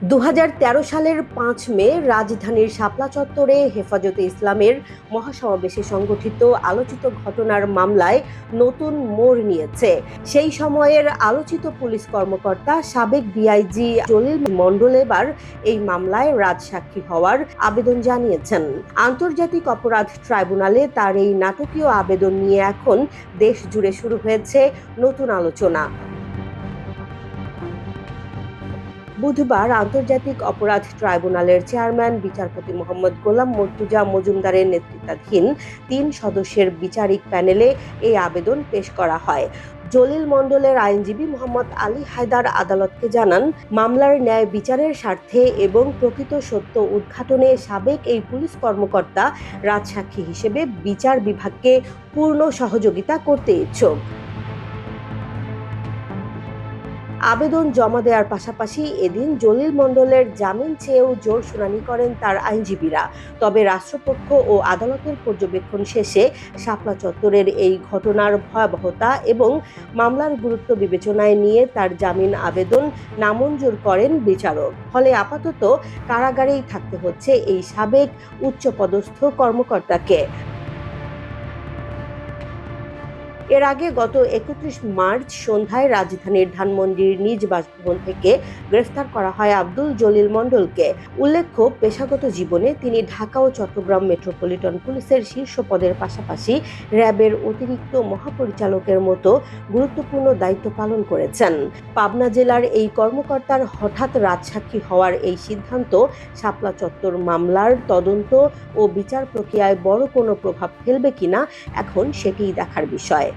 2013 সালের 5 মে রাজধানীর শাপলা চত্বরে হেফাজতে ইসলামের মহাসমাবেশে সংঘটিত আলোচিত ঘটনার মামলায় নতুন মোড় নিয়েছে। সেই সময়ের আলোচিত পুলিশ কর্মকর্তা সাবেক ডিআইজি জলিল মণ্ডল এবার এই মামলায় রাজসাক্ষী হওয়ার আবেদন জানিয়েছেন। আন্তর্জাতিক অপরাধ ট্রাইব্যুনালে তার এই নাটকীয় আবেদন নিয়ে এখন দেশ জুড়ে শুরু হয়েছে নতুন আলোচনা। বুধবার আন্তর্জাতিক অপরাধ ট্রাইব্যুনালের চেয়ারম্যান বিচারপতি মোহাম্মদ গোলাম মর্তুজা মজুমদারের নেতৃত্বাধীন 3 সদস্যের বিচারিক প্যানেলে এই আবেদন পেশ করা হয়। জলিল মণ্ডলের আইনজীবী মোহাম্মদ আলী হায়দার আদালতকে জানান, মামলার ন্যায় বিচারের স্বার্থে এবং প্রকৃত সত্য উদ্ঘাটনে সাবেক এই পুলিশ কর্মকর্তা রাজসাক্ষী হিসেবে বিচার বিভাগকে পূর্ণ সহযোগিতা করতে ইচ্ছুক। আবেদন জমা দেওয়ার পাশাপাশি এদিন জলিল মণ্ডলের জামিন চেয়েও জোর শুনানি করেন তার আইনজীবীরা। তবে রাষ্ট্রপক্ষ ও আদালতের পর্যবেক্ষণ শেষে শাপলা চত্বরের এই ঘটনার ভয়াবহতা এবং মামলার গুরুত্ব বিবেচনায় নিয়ে তার জামিন আবেদন নামঞ্জুর করেন বিচারক। ফলে আপাতত কারাগারেই থাকতে হচ্ছে এই সাবেক উচ্চপদস্থ কর্মকর্তাকে। এর আগে গত 31 মার্চ সন্ধ্যায় রাজধানীর ধানমন্ডির নিজ বাসভবন থেকে গ্রেফতার করা হয় আব্দুল জলিল মণ্ডলকে। উল্লেখ্য, পেশাগত জীবনে তিনি ঢাকা ও চট্টগ্রাম মেট্রোপলিটন পুলিশের শীর্ষ পদের পাশাপাশি র্যাবের অতিরিক্ত মহাপরিচালকের মতো গুরুত্বপূর্ণ দায়িত্ব পালন করেছেন। পাবনা জেলার এই কর্মকর্তার হঠাৎ রাজসাক্ষী হওয়ার এই সিদ্ধান্ত শাপলা চত্বর মামলার তদন্ত ও বিচার প্রক্রিয়ায় বড় কোনো প্রভাব ফেলবে কিনা এখন সেটিই দেখার বিষয়।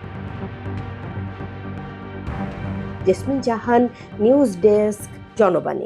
জেসমিন জাহান, নিউজ ডেস্ক, জনবাণী।